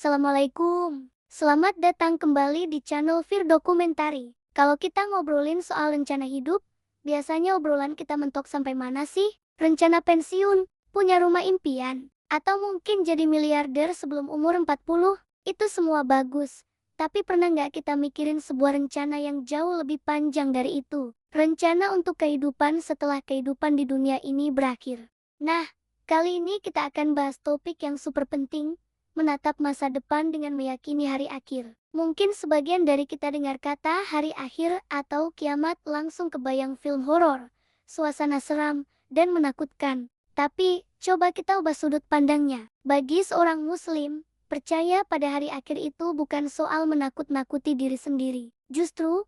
Assalamualaikum. Selamat datang kembali di channel Fir Dokumentari. Kalau kita ngobrolin soal rencana hidup, biasanya obrolan kita mentok sampai mana sih? Rencana pensiun, punya rumah impian, atau mungkin jadi miliarder sebelum umur 40? Itu semua bagus. Tapi pernah nggak kita mikirin sebuah rencana yang jauh lebih panjang dari itu? Rencana untuk kehidupan setelah kehidupan di dunia ini berakhir. Nah, kali ini kita akan bahas topik yang super penting, menatap masa depan dengan meyakini hari akhir. Mungkin sebagian dari kita dengar kata hari akhir atau kiamat langsung kebayang film horor, suasana seram, dan menakutkan. Tapi, coba kita ubah sudut pandangnya. Bagi seorang muslim, percaya pada hari akhir itu bukan soal menakut-nakuti diri sendiri. Justru,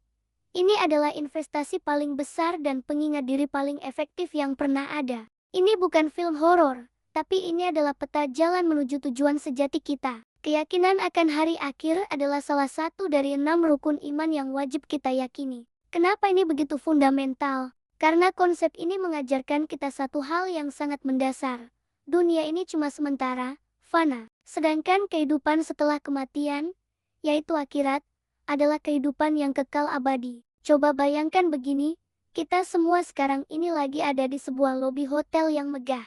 ini adalah investasi paling besar dan pengingat diri paling efektif yang pernah ada. Ini bukan film horor, tapi ini adalah peta jalan menuju tujuan sejati kita. Keyakinan akan hari akhir adalah salah satu dari 6 rukun iman yang wajib kita yakini. Kenapa ini begitu fundamental? Karena konsep ini mengajarkan kita satu hal yang sangat mendasar. Dunia ini cuma sementara, fana. Sedangkan kehidupan setelah kematian, yaitu akhirat, adalah kehidupan yang kekal abadi. Coba bayangkan begini, kita semua sekarang ini lagi ada di sebuah lobi hotel yang megah.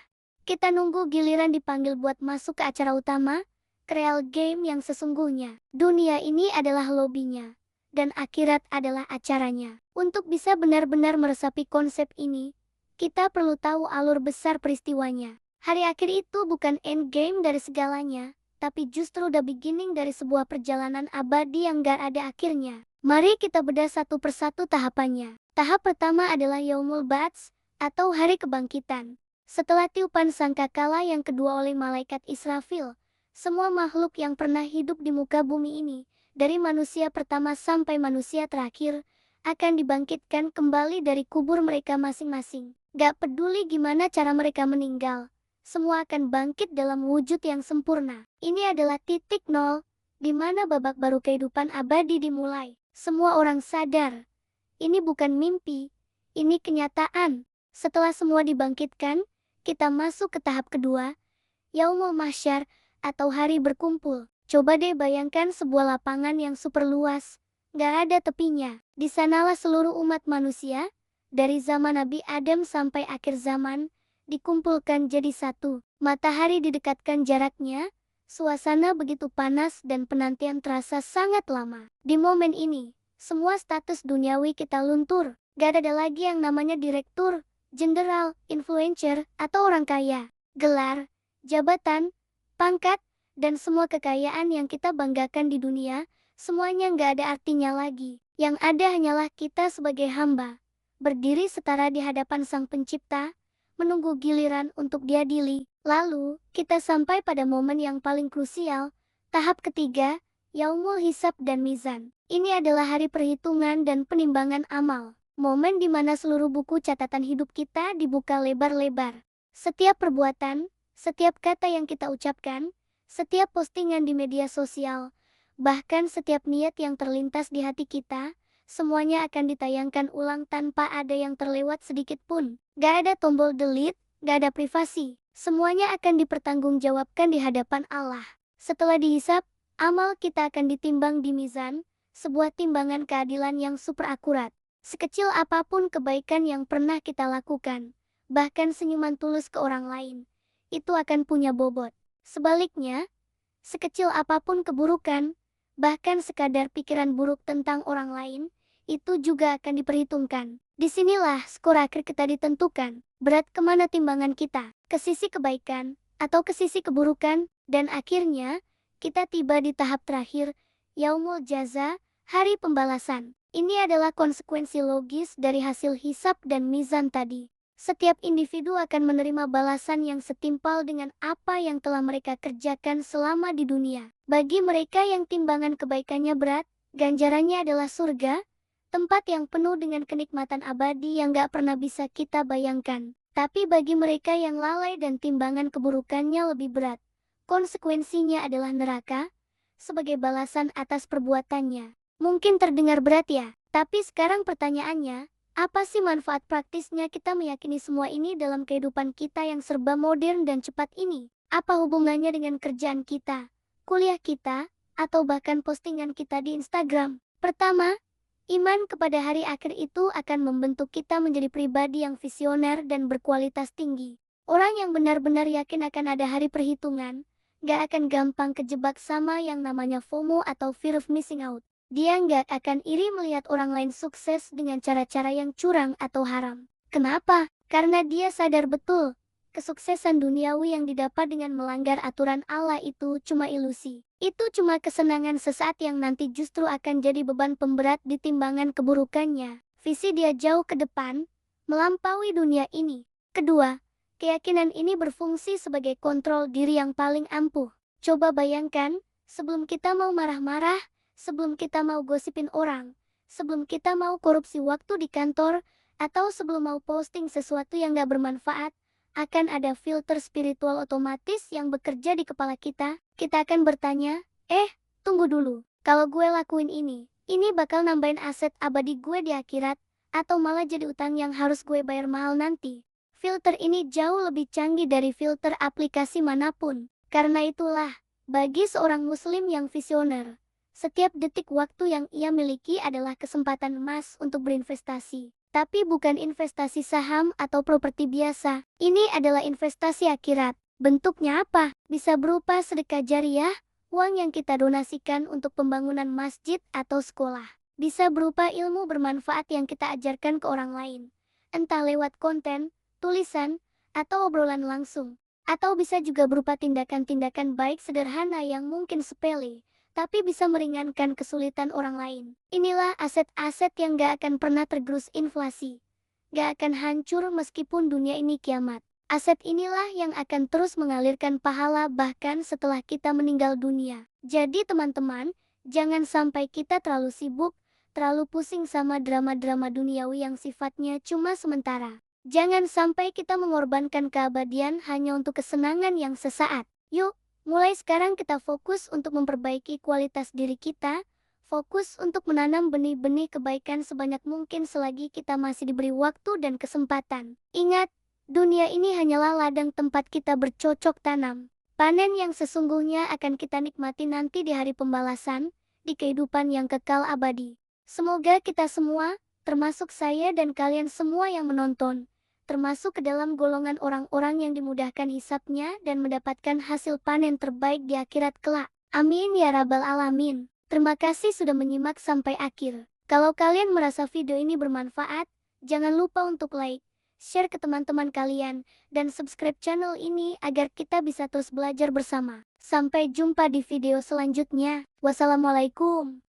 Kita nunggu giliran dipanggil buat masuk ke acara utama, ke real game yang sesungguhnya. Dunia ini adalah lobinya, dan akhirat adalah acaranya. Untuk bisa benar-benar meresapi konsep ini, kita perlu tahu alur besar peristiwanya. Hari akhir itu bukan end game dari segalanya, tapi justru the beginning dari sebuah perjalanan abadi yang gak ada akhirnya. Mari kita bedah satu persatu tahapannya. Tahap pertama adalah Yaumul Ba'ts, atau hari kebangkitan. Setelah tiupan sangkakala yang kedua oleh malaikat Israfil, semua makhluk yang pernah hidup di muka bumi ini, dari manusia pertama sampai manusia terakhir, akan dibangkitkan kembali dari kubur mereka masing-masing. Gak peduli gimana cara mereka meninggal, semua akan bangkit dalam wujud yang sempurna. Ini adalah titik nol, di mana babak baru kehidupan abadi dimulai. Semua orang sadar, ini bukan mimpi, ini kenyataan. Setelah semua dibangkitkan, kita masuk ke tahap kedua, Yaumul Mahsyar, atau hari berkumpul. Coba deh bayangkan sebuah lapangan yang super luas, gak ada tepinya. Di sanalah seluruh umat manusia, dari zaman Nabi Adam sampai akhir zaman, dikumpulkan jadi satu. Matahari didekatkan jaraknya, suasana begitu panas dan penantian terasa sangat lama. Di momen ini, semua status duniawi kita luntur. Gak ada lagi yang namanya direktur, jenderal, influencer, atau orang kaya. Gelar, jabatan, pangkat, dan semua kekayaan yang kita banggakan di dunia, semuanya nggak ada artinya lagi. Yang ada hanyalah kita sebagai hamba, berdiri setara di hadapan Sang Pencipta, menunggu giliran untuk diadili. Lalu, kita sampai pada momen yang paling krusial, tahap ketiga, Yaumul Hisab dan Mizan. Ini adalah hari perhitungan dan penimbangan amal. Momen di mana seluruh buku catatan hidup kita dibuka lebar-lebar. Setiap perbuatan, setiap kata yang kita ucapkan, setiap postingan di media sosial, bahkan setiap niat yang terlintas di hati kita, semuanya akan ditayangkan ulang tanpa ada yang terlewat sedikit pun. Gak ada tombol delete, gak ada privasi. Semuanya akan dipertanggungjawabkan di hadapan Allah. Setelah dihisap, amal kita akan ditimbang di mizan, sebuah timbangan keadilan yang super akurat. Sekecil apapun kebaikan yang pernah kita lakukan, bahkan senyuman tulus ke orang lain, itu akan punya bobot. Sebaliknya, sekecil apapun keburukan, bahkan sekadar pikiran buruk tentang orang lain, itu juga akan diperhitungkan. Disinilah skor akhir kita ditentukan. Berat kemana timbangan kita, ke sisi kebaikan, atau ke sisi keburukan, dan akhirnya, kita tiba di tahap terakhir, Yaumul Jaza, hari pembalasan. Ini adalah konsekuensi logis dari hasil hisab dan mizan tadi. Setiap individu akan menerima balasan yang setimpal dengan apa yang telah mereka kerjakan selama di dunia. Bagi mereka yang timbangan kebaikannya berat, ganjarannya adalah surga, tempat yang penuh dengan kenikmatan abadi yang gak pernah bisa kita bayangkan. Tapi bagi mereka yang lalai dan timbangan keburukannya lebih berat, konsekuensinya adalah neraka, sebagai balasan atas perbuatannya. Mungkin terdengar berat ya, tapi sekarang pertanyaannya, apa sih manfaat praktisnya kita meyakini semua ini dalam kehidupan kita yang serba modern dan cepat ini? Apa hubungannya dengan kerjaan kita, kuliah kita, atau bahkan postingan kita di Instagram. Pertama, iman kepada hari akhir itu akan membentuk kita menjadi pribadi yang visioner dan berkualitas tinggi. Orang yang benar-benar yakin akan ada hari perhitungan, gak akan gampang kejebak sama yang namanya FOMO atau fear of missing out. Dia gak akan iri melihat orang lain sukses dengan cara-cara yang curang atau haram. Kenapa? Karena dia sadar betul, kesuksesan duniawi yang didapat dengan melanggar aturan Allah itu cuma ilusi. Itu cuma kesenangan sesaat yang nanti justru akan jadi beban pemberat di timbangan keburukannya. Visi dia jauh ke depan, melampaui dunia ini. Kedua, keyakinan ini berfungsi sebagai kontrol diri yang paling ampuh. Coba bayangkan, sebelum kita mau marah-marah, sebelum kita mau gosipin orang, sebelum kita mau korupsi waktu di kantor, atau sebelum mau posting sesuatu yang gak bermanfaat, akan ada filter spiritual otomatis yang bekerja di kepala kita. Kita akan bertanya, tunggu dulu, kalau gue lakuin ini bakal nambahin aset abadi gue di akhirat, atau malah jadi utang yang harus gue bayar mahal nanti. Filter ini jauh lebih canggih dari filter aplikasi manapun. Karena itulah, bagi seorang muslim yang visioner, setiap detik waktu yang ia miliki adalah kesempatan emas untuk berinvestasi. Tapi bukan investasi saham atau properti biasa. Ini adalah investasi akhirat. Bentuknya apa? Bisa berupa sedekah jariah, uang yang kita donasikan untuk pembangunan masjid atau sekolah. Bisa berupa ilmu bermanfaat yang kita ajarkan ke orang lain. Entah lewat konten, tulisan, atau obrolan langsung. Atau bisa juga berupa tindakan-tindakan baik sederhana yang mungkin sepele, tapi bisa meringankan kesulitan orang lain. Inilah aset-aset yang gak akan pernah tergerus inflasi. Gak akan hancur meskipun dunia ini kiamat. Aset inilah yang akan terus mengalirkan pahala bahkan setelah kita meninggal dunia. Jadi teman-teman, jangan sampai kita terlalu sibuk, terlalu pusing sama drama-drama duniawi yang sifatnya cuma sementara. Jangan sampai kita mengorbankan keabadian hanya untuk kesenangan yang sesaat. Yuk, mulai sekarang kita fokus untuk memperbaiki kualitas diri kita, fokus untuk menanam benih-benih kebaikan sebanyak mungkin selagi kita masih diberi waktu dan kesempatan. Ingat, dunia ini hanyalah ladang tempat kita bercocok tanam. Panen yang sesungguhnya akan kita nikmati nanti di hari pembalasan, di kehidupan yang kekal abadi. Semoga kita semua, termasuk saya dan kalian semua yang menonton, termasuk ke dalam golongan orang-orang yang dimudahkan hisabnya dan mendapatkan hasil panen terbaik di akhirat kelak. Amin ya rabbal alamin. Terima kasih sudah menyimak sampai akhir. Kalau kalian merasa video ini bermanfaat, jangan lupa untuk like, share ke teman-teman kalian, dan subscribe channel ini agar kita bisa terus belajar bersama. Sampai jumpa di video selanjutnya. Wassalamualaikum.